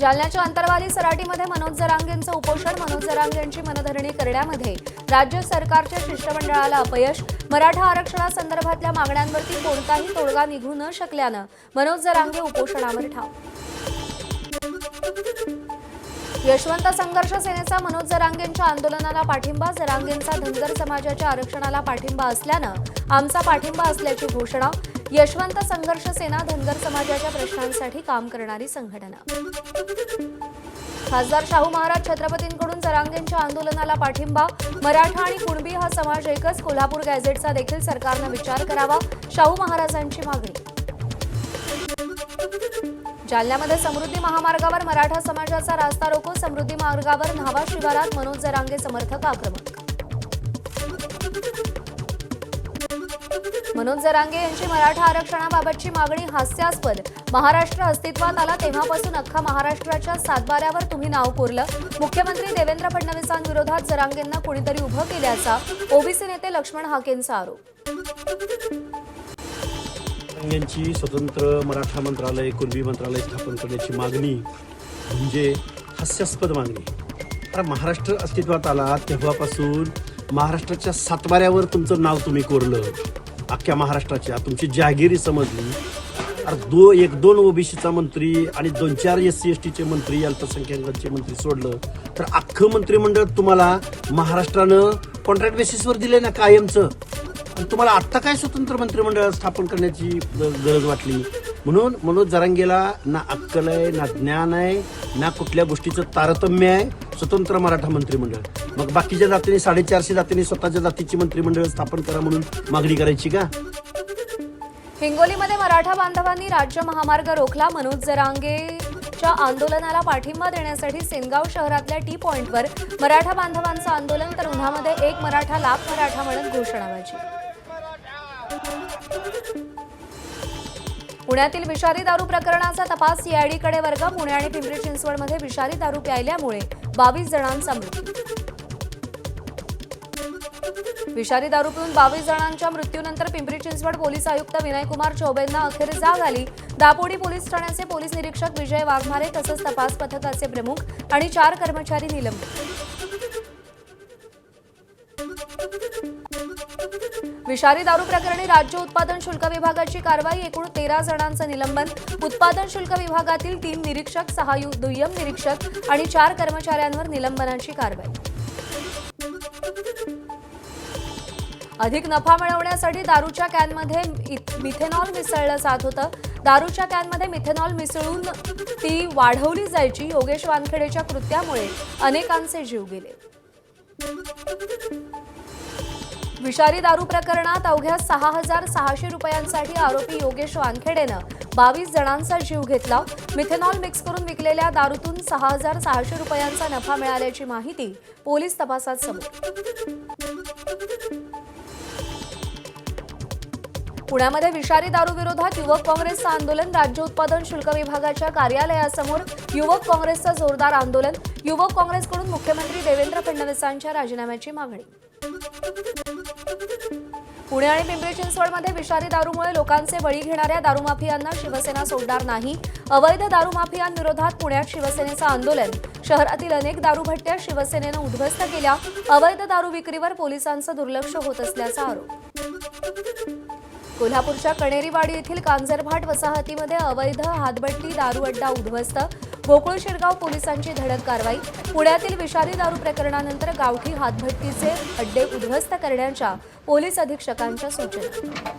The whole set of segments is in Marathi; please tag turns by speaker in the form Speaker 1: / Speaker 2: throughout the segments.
Speaker 1: जालन्याच्या अंतरवाली सराटीमध्ये मनोज जरांगेंचं उपोषण. मनोज जरांगेंची मनधरणी करण्यामध्ये राज्य सरकारच्या शिष्टमंडळाला अपयश. मराठा आरक्षणासंदर्भातल्या मागण्यांवरती कोणताही तोडगा निघू न शकल्यानं मनोज जरांगे उपोषणावर ठाम. यशवंत संघर्ष सेनेचा मनोज जरांगेंच्या आंदोलनाला पाठिंबा. जरांगेंचा धनगर समाजाच्या आरक्षणाला पाठिंबा असल्यानं आमचा पाठिंबा असल्याची घोषणा. यशवंत संघर्ष सेना धनगर समाजाच्या प्रश्नांसाठी काम करणारी संघटना. खासदार शाहू महाराज छत्रपतींकडून जरांगेंच्या आंदोलनाला पाठिंबा. मराठा आणि कुणबी हा समाज एकच. कोल्हापूर गॅझेटचा देखील सरकारनं विचार करावा. शाहू महाराजांची मागणी. जालन्यामध्ये समृद्धी महामार्गावर मराठा समाजाचा रास्ता रोको. समृद्धी मार्गावर न्हावा शिवारात मनोज जरांगे समर्थक आक्रमक. मनोज जरांगे यांची मराठा आरक्षणाबाबतची मागणी हास्यास्पद. महाराष्ट्र अस्तित्वात आला तेव्हापासून अख्खा महाराष्ट्राच्या सातबाऱ्यावर तुम्ही नाव कोरलं. मुख्यमंत्री देवेंद्र फडणवीसांविरोधात जरांगेंना कुणीतरी उभं केल्याचा ओबीसी नेते लक्ष्मण हाकेंचा आरोप.
Speaker 2: यांची स्वतंत्र मराठा मंत्रालय कुणबी मंत्रालय स्थापन करण्याची मागणी म्हणजे हास्यास्पद मागणी. कारण महाराष्ट्र अस्तित्वात आला तेव्हापासून महाराष्ट्राच्या सातबाऱ्यावर तुमचं नाव तुम्ही कोरलं. अख्ख्या महाराष्ट्राच्या तुमची जहागिरी समजली. अरे एक दोन ओबीसीचा मंत्री आणि 2-4 SC STचे मंत्री अल्पसंख्याकांचे मंत्री सोडलं तर अख्खं मंत्रिमंडळ तुम्हाला महाराष्ट्रानं कॉन्ट्रॅक्ट बेसिसवर दिले ना कायमचं. तुम्हाला आत्ता काय स्वतंत्र मंत्रिमंडळ स्थापन करण्याची गरज वाटली. म्हणून मनोज जरांगेला ना अक्कल आहे ना ज्ञान आहे ना कुठल्या गोष्टीचं तारतम्य आहे. स्वतंत्र मराठा मंत्रिमंडळ मग बाकीच्या जातीने 450 जातीने स्वतःच्या जातीची मंत्रिमंडळ स्थापन करा म्हणून मागणी करायची का.
Speaker 1: हिंगोलीमध्ये मराठा बांधवांनी राज्य महामार्ग रोखला. मनोज जरांगेच्या आंदोलनाला पाठिंबा देण्यासाठी सेनगाव शहरातल्या टी पॉइंटवर मराठा बांधवांचं आंदोलन तर उन्हामध्ये एक मराठा लाख मराठा म्हणत घोषणाबाजी. पुण्यातील विषारी दारू प्रकरणाचा तपास सीआयडीकडे वर्ग. पुणे आणि पिंपरी चिंचवडमध्ये विषारी दारू प्यायल्यामुळे 22 जणांचा मृत्यू. विषारी दारू पिऊन 22 जणांच्या मृत्यूनंतर पिंपरी चिंचवड पोलीस आयुक्त विनयकुमार चौबेंना अखेर जाग आली. दापोडी पोलीस ठाण्याचे पोलीस निरीक्षक विजय वाघमारे तसंच तपास पथकाचे प्रमुख आणि 4 कर्मचारी निलंबित. विषारी दारू प्रकरणी राज्य उत्पादन शुल्क विभागाची कारवाई. एकूण 13 जणांचं निलंबन. उत्पादन शुल्क विभागातील 3 निरीक्षक 6 दुय्यम निरीक्षक आणि 4 कर्मचाऱ्यांवर निलंबनाची कारवाई. अधिक नफा मिळवण्यासाठी दारूच्या कॅनमध्ये मिथेनॉल मिसळलं जात होतं. दारूच्या कॅनमध्ये मिथेनॉल मिसळून ती वाढवली जायची. योगेश वानखेडेच्या कृत्यामुळे अनेकांचे जीव गेले. विषारी दारू प्रकरणात अवघ्या 6,600 रुपयांसाठी आरोपी योगेश वानखेडेनं 22 जणांचा जीव घेतला. मिथेनॉल मिक्स करून विकलेल्या दारूतून 6,600 रुपयांचा नफा मिळाल्याची माहिती पोलीस तपासात समोर. पुण्यामध्ये विषारी दारू विरोधात युवक काँग्रेसचं आंदोलन. राज्य उत्पादन शुल्क विभागाच्या कार्यालयासमोर युवक काँग्रेसचं जोरदार आंदोलन. युवक काँग्रेसकडून मुख्यमंत्री देवेंद्र फडणवीसांच्या राजीनाम्याची मागणी. पुणे आणि पिंपरी चिंचवडमध्ये विषारी दारूमुळे लोकांचे बळी घेणाऱ्या दारूमाफियांना शिवसेना सोडणार नाही. अवैध दारूमाफियांविरोधात पुण्यात शिवसेनेचं आंदोलन. शहरातील अनेक दारूभट्ट्या शिवसेनेनं उद्ध्वस्त केल्या. अवैध दारू विक्रीवर पोलिसांचं दुर्लक्ष होत असल्याचा आरोप. कोल्हापूरच्या कणेरीवाडी येथील कांजरभाट वसाहतीमध्ये अवैध हातभट्टी दारू अड्डा उद्ध्वस्त. गोकुळ शिरगाव पोलिसांची धडक कारवाई. पुण्यातील विषारी दारू प्रकरणानंतर गावठी हातभट्टीचे अड्डे उद्ध्वस्त करण्याच्या पोलीस अधीक्षकांच्या सूचना.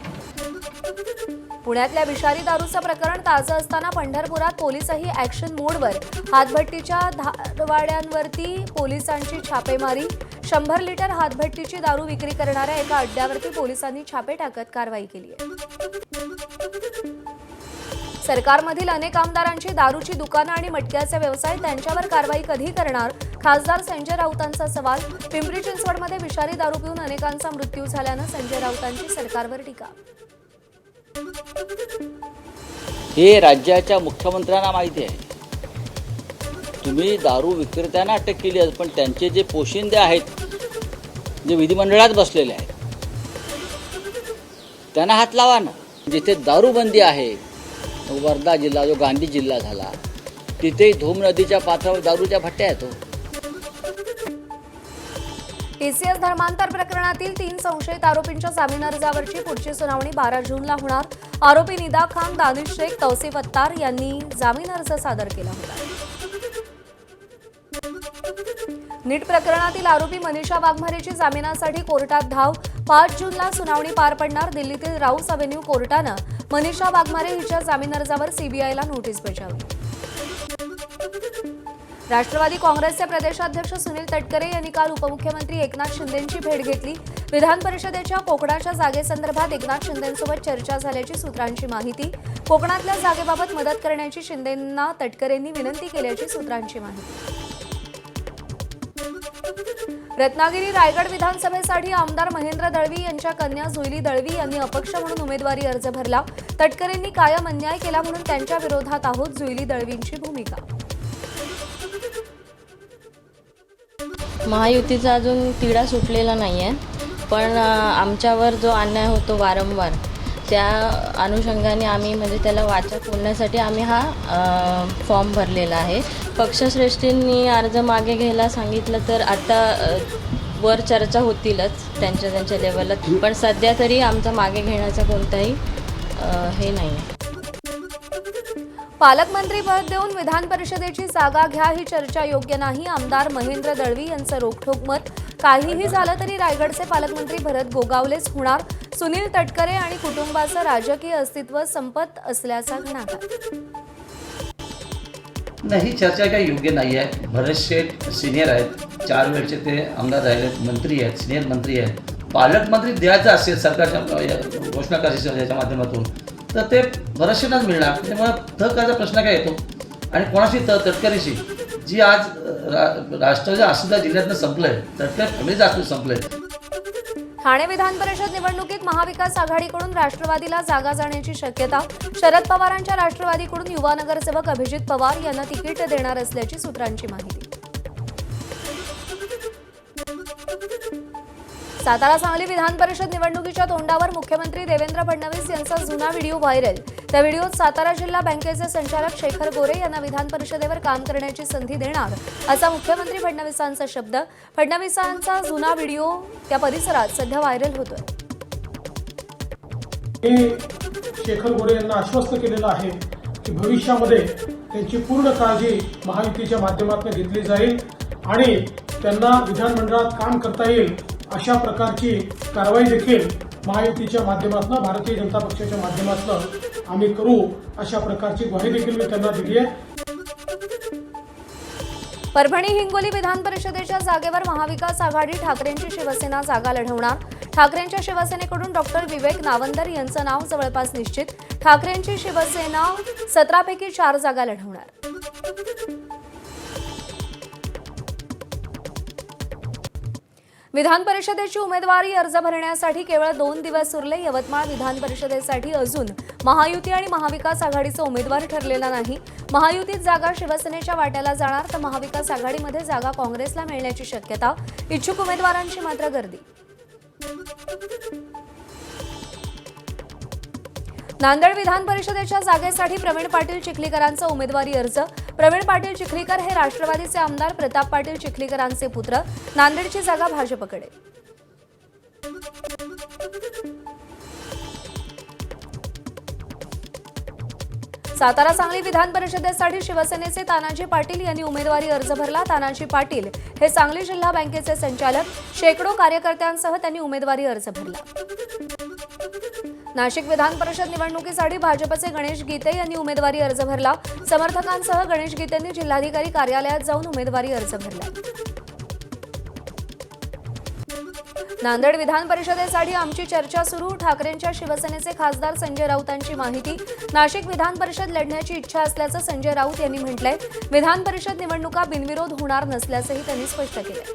Speaker 1: पुण्यातल्या विषारी दारूचं प्रकरण ताजं असताना पंढरपुरात पोलीसही ॲक्शन मोडवर. हातभट्टीच्या धारवाड्यांवरती पोलिसांची छापेमारी. 100 लिटर हातभट्टीची दारू विक्री करणाऱ्या एका अड्ड्यावरती पोलिसांनी छापे टाकत कारवाई केली आहे. सरकारमधील अनेक आमदारांची दारूची दुकानं आणि मटक्याचे व्यवसाय. त्यांच्यावर कारवाई कधी करणार. खासदार संजय राऊतांचा सवाल. पिंपरी चिंचवडमध्ये विषारी दारू पिऊन अनेकांचा मृत्यू झाल्यानं संजय राऊतांची सरकारवर टीका.
Speaker 3: हे राज्याच्या मुख्यमंत्र्यांना माहिती आहे. तुम्ही दारू विक्रेत्यांना अटक केली आहे पण त्यांचे जे पोशिंदे आहेत जे विधिमंडळात बसलेले आहेत त्यांना हात लावा ना. जिथे दारूबंदी आहे वर्धा जिल्हा जो गांधी जिल्हा झाला तिथे धूम नदीच्या पात्रावर दारूच्या भट्ट्या आहेत.
Speaker 1: टीसीएस धर्मांतर प्रकरणातील 3 संशयित आरोपींच्या जामीन अर्जावरची पुढची सुनावणी 12 जूनला होणार. आरोपी निदा खान, दानिश शेख, तौसिफ अत्तार यांनी जामीन अर्ज सादर केला होता. नीट प्रकरणातील आरोपी मनीषा वाघमारेची जामिनासाठी कोर्टात धाव. 5 जूनला सुनावणी पार पडणार. दिल्लीतील राऊस अव्हेन्यू कोर्टानं मनीषा वाघमारे हिच्या जामीन अर्जावर सीबीआयला नोटीस बजावली. राष्ट्रवादी काँग्रेसचे प्रदेशाध्यक्ष सुनील तटकरे यांनी काल उपमुख्यमंत्री एकनाथ शिंदेंची भेट घेतली. विधान परिषदेच्या कोकणाच्या जागेसंदर्भात एकनाथ शिंदेंसोबत चर्चा झाल्याची सूत्रांची माहिती. कोकणातल्या जागेबाबत मदत करण्याची शिंदेंना तटकरेंनी विनंती केल्याची सूत्रांची माहिती. रत्नागिरी रायगड विधानसभेसाठी आमदार महेंद्र दळवी यांच्या कन्या जुईली दळवी यांनी अपक्ष म्हणून उमेदवारी अर्ज भरला. तटकरेंनी कायम अन्याय केला म्हणून त्यांच्या विरोधात आहोत, जुईली दळवींची भूमिका.
Speaker 4: महायुतीचा अजून तिढा सुटलेला नाही आहे, पण आमच्यावर जो अन्याय होतो वारंवार त्या अनुषंगाने आम्ही म्हणजे त्याला वाचा फोडण्यासाठी आम्ही हा फॉर्म भरलेला आहे. पक्षश्रेष्ठींनी अर्ज मागे घ्यायला सांगितलं तर आता वर चर्चा होतीलच त्यांच्या लेवलला, पण सध्या तरी आमचा मागे घेण्याचा कोणताही हे नाही आहे.
Speaker 1: पालकमंत्री पद देऊन विधान परिषदेची जागा घ्या ही चर्चा योग्य नाही. आमदार महेंद्र दळवी यांचं रोखठोक मत. काहीही झालं तरी रायगडचे पालकमंत्री भरत गोगावलेच होणार. सुनील तटकरे आणि कुटुंबाचं राजकीय अस्तित्व संपत असल्याचा घणाघात.
Speaker 5: नाही, ही चर्चा काही योग्य नाही आहे. भरत शेठ सिनियर आहेत, 4 वेळचे ते आमदार राहिले, मंत्री आहेत, सिनियर मंत्री आहेत. पालकमंत्री द्यायचं असेल सरकारच्या घोषणा करायच्या याच्या माध्यमातून तर ते भरत शेठच मिळणार. त्यामुळे करायचा प्रश्न काय येतो आणि कोणाशी तटकरीशी जी आज राष्ट्रवादी आशिदा जिल्ह्यातनं संपलंय, तटकर फॅमिलीचं आसून संपलंय.
Speaker 1: ठाणे विधान परिषद निवडणुकीत महाविकास आघाडीकडून राष्ट्रवादीला जागा जाण्याची शक्यता. शरद पवारांच्या राष्ट्रवादीकडून युवा नगरसेवक अभिजित पवार यांना तिकीट देणार असल्याची सूत्रांची माहिती. सातारा सांगली विधान परिषद निवडणुकीच्या तोंडावर मुख्यमंत्री देवेंद्र फडणवीस यांचा जुना व्हिडिओ व्हायरल. त्या व्हिडिओत सातारा जिल्हा बँकेचे संचालक शेखर गोरे यांना विधान परिषदेवर काम करण्याची संधी देणार असा मुख्यमंत्री फडणवीसांचा शब्द. फडणवीसांचा जुना व्हिडिओ त्या परिसरात सध्या व्हायरल होतोय.
Speaker 6: मी शेखर गोरे यांना आश्वस्त केलेलं आहे की भविष्यामध्ये त्यांची पूर्ण काळजी महायुतीच्या माध्यमातून घेतली जाईल आणि त्यांना विधानमंडळात काम करता येईल अशा प्रकारची कारवाई देखील महायुतीच्या माध्यमातून, भारतीय जनता पक्षाच्या माध्यमातून आम्ही करू अशा प्रकारची ग्वाही देखील मी त्यांना दिली आहे.
Speaker 1: परभणी हिंगोली विधान परिषदेच्या जागेवर महाविकास आघाडी ठाकरेंची शिवसेना जागा लढवणार. ठाकरेंच्या शिवसेनेकडून डॉक्टर विवेक नावंदर यांचं नाव जवळपास निश्चित. ठाकरेंची शिवसेना 17 पैकी 4 जागा लढवणार. विधान परिषदेची उमेदवारी अर्ज भरण्यासाठी केवळ 2 दिवस उरले. यवतमाळ विधान परिषदेसाठी अजून महायुती आणि महाविकास आघाडीचा उमेदवार ठरलेला नाही. महायुतीत जागा शिवसेनेच्या वाट्याला जाणार तर महाविकास आघाडीमध्ये जागा काँग्रेसला मिळण्याची शक्यता. इच्छुक उमेदवारांची मात्र गर्दी. नांदेड विधान परिषदेच्या जागेसाठी प्रवीण पाटील चिखलीकरांचा उमेदवारी अर्ज. प्रवीण पाटील चिखलीकर हे राष्ट्रवादीचे आमदार प्रताप पाटील चिखलीकरांचे पुत्र. नांदेडची जागा भाजपकडे. सातारा सांगली विधान परिषदेसाठी शिवसेनेचे तानाजी पाटील यांनी उमेदवारी अर्ज भरला. तानाजी पाटील हे सांगली जिल्हा बँकेचे संचालक. शेकडो कार्यकर्त्यांसह त्यांनी उमेदवारी अर्ज भरला. नाशिक विधान परिषद निवडणुकीसाठी भाजपचे गणेश गीते यांनी उमेदवारी अर्ज भरला. समर्थकांसह गणेश गीतेंनी जिल्हाधिकारी कार्यालयात जाऊन उमेदवारी अर्ज भरला. नांदेड विधान परिषदेसाठी आमची चर्चा सुरू. ठाकरेंच्या शिवसेनेचे खासदार संजय राऊतांची माहिती. नाशिक विधान परिषद लढण्याची इच्छा असल्याचं संजय राऊत यांनी म्हटलंय. विधान परिषद निवडणुका बिनविरोध होणार नसल्याचंही त्यांनी स्पष्ट केलंय.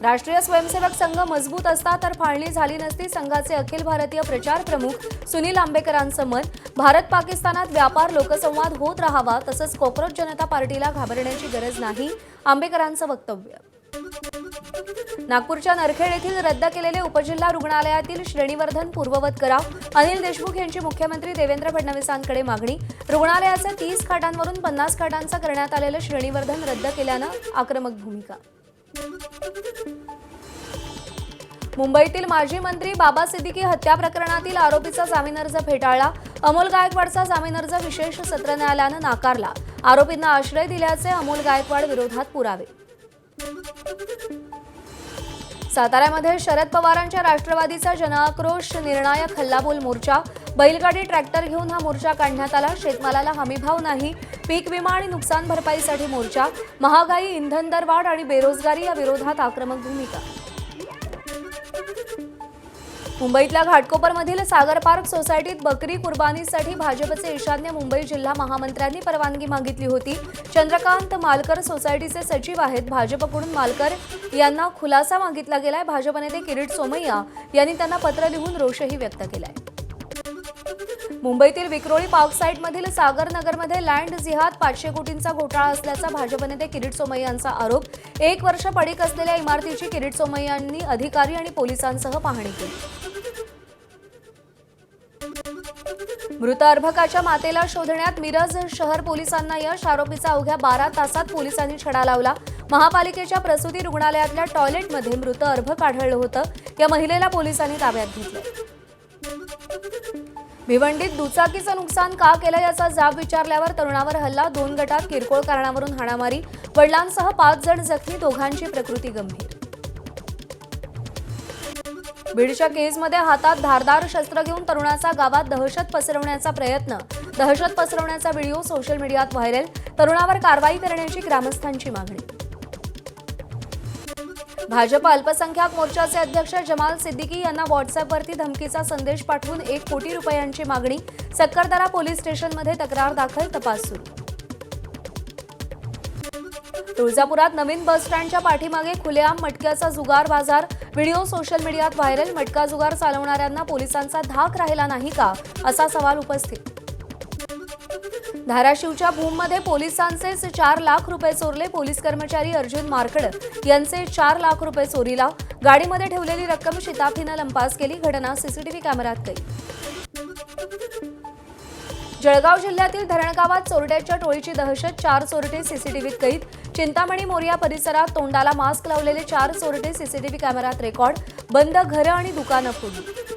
Speaker 1: राष्ट्रीय स्वयंसेवक संघ मजबूत असता तर फाळणी झाली नसती. संघाचे अखिल भारतीय प्रचार प्रमुख सुनील आंबेकरांचं मत. भारत पाकिस्तानात व्यापार लोकसंवाद होत राहावा तसंच कॉक्रोच जनता पार्टीला घाबरण्याची गरज नाही. आंबेकरांचं वक्तव्य. नागपूरच्या नरखेड येथील रद्द केलेले उपजिल्हा रुग्णालयातील श्रेणीवर्धन पूर्ववत करा. अनिल देशमुख यांची मुख्यमंत्री देवेंद्र फडणवीसांकडे मागणी. रुग्णालयाचे 30 खाटांवरून 50 खाटांचं करण्यात आलेलं श्रेणीवर्धन रद्द केल्यानं आक्रमक भूमिका. मुंबईतील माजी मंत्री बाबा सिद्दीकी हत्या प्रकरणातील आरोपीचा जामीन अर्ज फेटाळला. अमोल गायकवाडचा जामीन अर्ज विशेष सत्र न्यायालयानं नाकारला. आरोपींना आश्रय दिल्याचे अमोल गायकवाड विरोधात पुरावे. साताऱ्यामध्ये शरद पवारांच्या राष्ट्रवादीचा जनआक्रोश निर्णायक हल्लाबोल मोर्चा. बैलगाडी ट्रॅक्टर घेऊन हा मोर्चा काढण्यात आला. शेतमालाला हमीभाव नाही, पीक विमा आणि नुकसान भरपाईसाठी मोर्चा. महागाई, इंधन दरवाढ आणि बेरोजगारी या विरोधात आक्रमक भूमिका. मुंबईतल्या घाटकोपरमधील सागर पार्क सोसायटीत बकरी कुर्बानीसाठी भाजपचे ईशान्य मुंबई जिल्हा महामंत्र्यांनी परवानगी मागितली होती. चंद्रकांत मालकर सोसायटीचे सचिव आहेत. भाजपकडून मालकर यांना खुलासा मागितला गेलाय. भाजप नेते किरीट सोमय्या यांनी त्यांना पत्र लिहून रोषही व्यक्त केलाय. मुंबईतील विक्रोळी पार्कसाईटमधील सागर नगरमध्ये लँड जिहाद 500 कोटींचा घोटाळा असल्याचा भाजप नेते किरीट सोमय्यांचा आरोप. 1 वर्ष पडीक असलेल्या इमारतीची किरीट सोमय्यांनी अधिकारी आणि पोलिसांसह पाहणी केली. मृत अर्भकाच्या मातेला शोधण्यात मिरज शहर पोलिसांना यश. आरोपीचा अवघ्या 12 तासात पोलिसांनी छडा लावला. महापालिकेच्या प्रसूती रुग्णालयातल्या टॉयलेटमध्ये मृत अर्भक आढळलं होतं. या महिलेला पोलिसांनी ताब्यात घेतलं. भिवंडीत दुचाकीचं नुकसान का केलं याचा जाब विचारल्यावर तरुणावर हल्ला. 2 गटात किरकोळ कारणावरून हाणामारी. वडिलांसह 5 जण जखमी, दोघांची प्रकृती गंभीर. बीडच्या केजमध्ये हातात धारदार शस्त्र घेऊन तरुणाचा गावात दहशत पसरवण्याचा प्रयत्न. दहशत पसरवण्याचा व्हिडिओ सोशल मीडियात व्हायरल. तरुणावर कारवाई करण्याची ग्रामस्थांची मागणी. भाजप अल्पसंख्याक मोर्चाचे अध्यक्ष जमाल सिद्दीकी यांना व्हॉट्सअपवरती धमकीचा संदेश पाठवून 1 कोटी रुपयांची मागणी. सक्करदरा पोलीस स्टेशनमध्ये तक्रार दाखल, तपास सुरू. तुळजापुरात नवीन बस स्टँडच्या पाठीमागे खुलेआम मटक्याचा जुगार बाजार. व्हिडिओ सोशल मीडियात व्हायरल. मटका जुगार चालवणाऱ्यांना पोलिसांचा धाक राहिला नाही का, असा सवाल उपस्थित. धाराशिवच्या भूममध्ये पोलिसांचेच 4 लाख रुपये चोरले. पोलीस कर्मचारी अर्जुन मारकड यांचे 4 लाख रुपये चोरीला. गाडीमध्ये ठेवलेली रक्कम शिताफीनं लंपास केली. घटना सीसीटीव्ही कॅमेऱ्यात कैद. जळगाव जिल्ह्यातील धरणगावात चोरट्याच्या टोळीची दहशत. 4 चोरटे सीसीटीव्हीत कैद. चिंतामणी मोरिया परिसरात तोंडाला मास्क लावलेले 4 चोरटे सीसीटीव्ही कॅमेऱ्यात रेकॉर्ड. बंद घरं आणि दुकानं फोडली.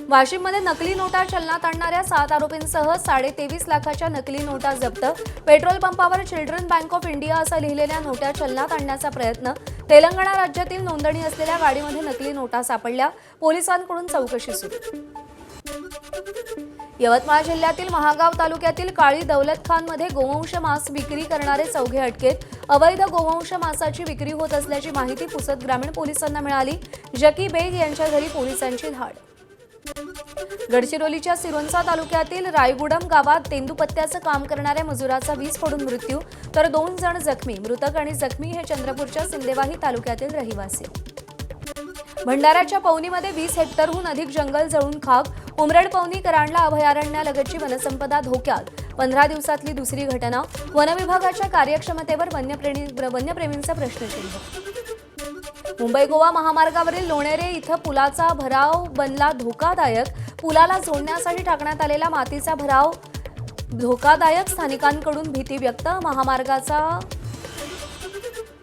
Speaker 1: वाशिममध्ये नकली नोटा चलनात आणणाऱ्या 7 आरोपींसह 23.5 लाखाच्या नकली नोटा जप्त. पेट्रोल पंपावर चिल्ड्रन बँक ऑफ इंडिया असं लिहिलेल्या नोटा चलनात आणण्याचा प्रयत्न. तेलंगणा राज्यातील नोंदणी असलेल्या गाडीमध्ये नकली नोटा सापडल्या. पोलिसांकडून चौकशी सुरू. यवतमाळ जिल्ह्यातील महागाव तालुक्यातील काळी दौलत खानमध्ये गोवंश मांस विक्री करणारे 4 अटकेत. अवैध गोवंश मांसाची विक्री होत असल्याची माहिती पुसद ग्रामीण पोलिसांना मिळाली. जकी बेग यांच्या घरी पोलिसांची धाड. गडचिरोलीच्या सिरोंचा तालुक्यातील रायगुडम गावात तेंदूपत्त्याचं काम करणाऱ्या मजुराचा वीज पडून मृत्यू, तर 2 जण जखमी. मृतक आणि जखमी हे चंद्रपूरच्या सिंदेवाही तालुक्यातील रहिवासी. भंडाऱ्याच्या पवनीमध्ये 20 हेक्टरहून अधिक जंगल जळून खाक. उमरेड पवनी करांडला अभयारण्यालगतची वनसंपदा धोक्यात. 15 दिवसातली दुसरी घटना. वनविभागाच्या कार्यक्षमतेवर वन्यप्रेमींचा प्रश्नचिन्ह. मुंबई गोवा महामार्गावरील लोणेरे इथं पुलाचा भराव बनला धोकादायक. पुलाला जोडण्यासाठी टाकण्यात आलेला मातीचा भराव धोकादायक. स्थानिकांकडून भीती व्यक्त. महामार्गाचा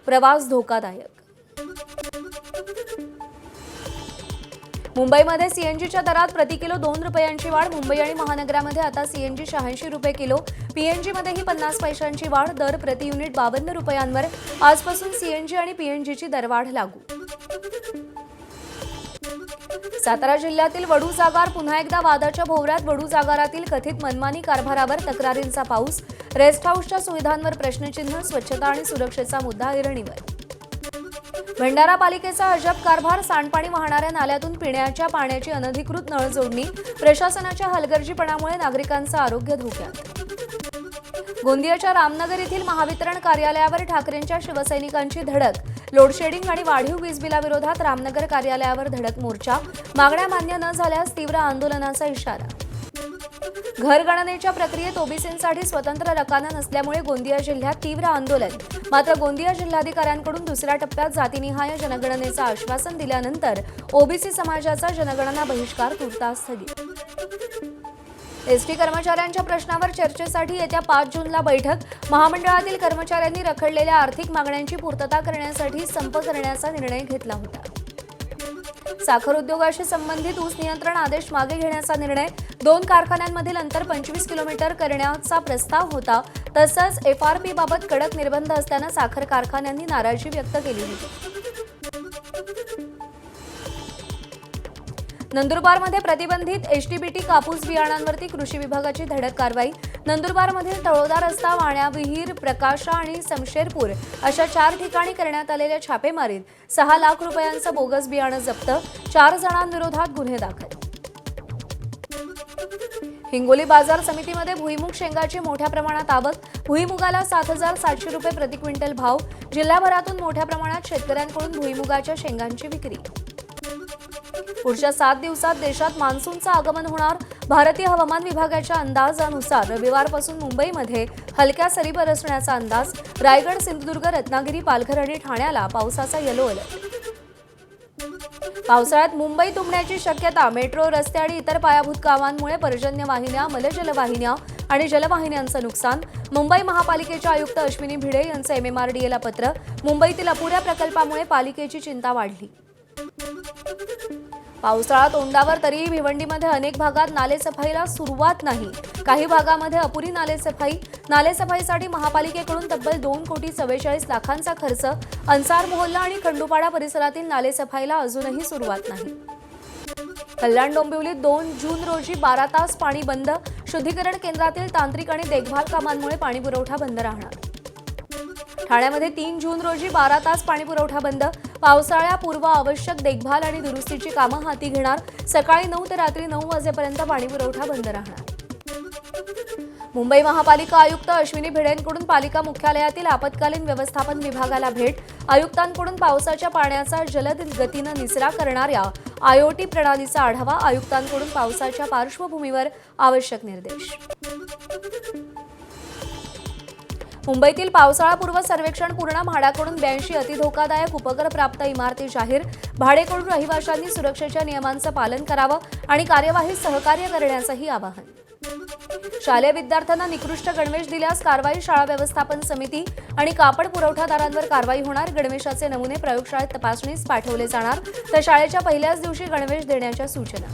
Speaker 1: प्रवास धोकादायक. मुंबईमध्ये सीएनजीच्या दरात प्रति किलो 2 रुपयांची वाढ. मुंबई आणि महानगरामध्ये आता सीएनजी 86 रुपये किलो. पीएनजीमध्येही 50 पैशांची वाढ. दर प्रति युनिट 52 रुपयांवर. आजपासून सीएनजी आणि पीएनजीची दरवाढ लागू. सातारा जिल्ह्यातील वडू जागार पुन्हा एकदा वादाच्या भोवऱ्यात. वडू जागारातील कथित मनमानी कारभारावर तक्रारींचा पाऊस. रेस्ट हाऊसच्या सुविधांवर प्रश्नचिन्ह. स्वच्छता आणि सुरक्षेचा मुद्दा ऐरणीवर. भंडारा पालिकेचा अजब कारभार. सांडपाणी वाहणाऱ्या नाल्यातून पिण्याच्या पाण्याची अनधिकृत नळ जोडणी. प्रशासनाच्या हलगर्जीपणामुळे नागरिकांचं आरोग्य धोक्यात. गोंदियाच्या रामनगर येथील महावितरण कार्यालयावर ठाकरेंच्या शिवसैनिकांची धडक. लोडशेडिंग आणि वाढीव वीज बिलाविरोधात रामनगर कार्यालयावर धडक मोर्चा. मागण्या मान्य न झाल्यास तीव्र आंदोलनाचा इशारा. घरगणनेच्या प्रक्रियेत ओबीसींसाठी स्वतंत्र रकाना नसल्यामुळे गोंदिया जिल्ह्यात तीव्र आंदोलन. मात्र गोंदिया जिल्हाधिकाऱ्यांकडून दुसऱ्या टप्प्यात जातीनिहाय जनगणनेचं आश्वासन दिल्यानंतर ओबीसी समाजाचा जनगणना बहिष्कार तुर्तास स्थगित. एसटी कर्मचाऱ्यांच्या प्रश्नावर चर्चेसाठी येत्या 5 जूनला बैठक. महामंडळातील कर्मचाऱ्यांनी रखडलेल्या आर्थिक मागण्यांची पूर्तता करण्यासाठी संप करण्याचा निर्णय घेतला होता. साखर उद्योगाशी संबंधित ऊस नियंत्रण आदेश मागे घेण्याचा निर्णय. 2 कारखान्यांमधील अंतर 25 किलोमीटर करण्याचा प्रस्ताव होता. तसंच एफआरपी बाबत कडक निर्बंध असल्यानं साखर कारखान्यांनी नाराजी व्यक्त केली होती. नंदुरबारमध्ये प्रतिबंधित एचटीबीटी कापूस बियाणांवरती कृषी विभागाची धडक कारवाई. नंदुरबारमधील तळोदा रस्ता, वाण्याविहीर, प्रकाशा आणि समशेरपूर अशा 4 ठिकाणी करण्यात आलेल्या छापेमारीत 6 लाख रुपयांचं बोगस बियाणं जप्त. 4 जणांविरोधात गुन्हे दाखल. हिंगोली बाजार समितीमध्ये भुईमुग शेंगाची मोठ्या प्रमाणात आवक. भुईमुगाला 7,700 रुपये प्रति क्विंटल भाव. जिल्हाभरातून मोठ्या प्रमाणात शेतकऱ्यांकडून भुईमुगाच्या शेंगांची विक्री. पुढच्या 7 दिवसात देशात मान्सूनचं आगमन होणार. भारतीय हवामान विभागाच्या अंदाजानुसार रविवारपासून मुंबईमध्ये हलक्या सरी बरसण्याचा अंदाज. रायगड, सिंधुदुर्ग, रत्नागिरी, पालघर आणि ठाण्याला पावसाचा येलो अलर्ट. पावसाळ्यात मुंबई तुंबण्याची शक्यता. मेट्रो, रस्ते आणि इतर पायाभूत कामांमुळे पर्जन्य वाहिन्या, मलजलवाहिन्या आणि जलवाहिन्यांचं नुकसान. मुंबई महापालिकेच्या आयुक्त अश्विनी भिडे यांचं MMRDAला पत्र. मुंबईतील अपुऱ्या प्रकल्पामुळे पालिकेची चिंता वाढली. पावसाळा तोंडावर तरीही भिवंडीमध्ये अनेक भागात नालेसफाईला सुरुवात नाही. काही भागामध्ये अपुरी नालेसफाई. नालेसफाईसाठी महापालिकेकडून तब्बल 2,44 लाखांचा खर्च. अन्सार मोहल्ला आणि खंडूपाडा परिसरातील नालेसफाईला अजूनही सुरुवात नाही. कल्याण डोंबिवलीत 2 जून रोजी 12 तास पाणी बंद. शुद्धीकरण केंद्रातील तांत्रिक आणि देखभाल कामांमुळे पाणीपुरवठा बंद राहणार. ठाण्यामध्ये 3 जून रोजी 12 तास पाणीपुरवठा बंद. पावसाळ्यापूर्व आवश्यक देखभाल आणि दुरुस्तीची कामं हाती घेणार. सकाळी 9 ते रात्री 9 वाजेपर्यंत पाणीपुरवठा बंद राहणार. मुंबई महापालिका आयुक्त अश्विनी भिडेंकडून पालिका मुख्यालयातील आपत्कालीन व्यवस्थापन विभागाला भेट. आयुक्तांकडून पावसाच्या पाण्याचा जलद गतीनं निचरा करणाऱ्या IoT प्रणालीचा आढावा. आयुक्तांकडून पावसाच्या पार्श्वभूमीवर आवश्यक निर्देश. मुंबईतील पावसाळापूर्व सर्वेक्षण पूर्ण. म्हाडाकडून 82 अतिधोकादायक उपकर प्राप्त इमारती जाहीर. भाडेकरू रहिवाशांनी सुरक्षेच्या नियमांचं पालन करावं आणि कार्यवाहीत सहकार्य करण्याचंही आवाहन. शालेय विद्यार्थ्यांना निकृष्ट गणवेश दिल्यास कारवाई. शाळा व्यवस्थापन समिती आणि कापड पुरवठादारांवर कारवाई होणार. गणवेशाचे नमुने प्रयोगशाळेत तपासणीस पाठवले जाणार. तर शाळेच्या पहिल्याच दिवशी गणवेश देण्याच्या सूचना.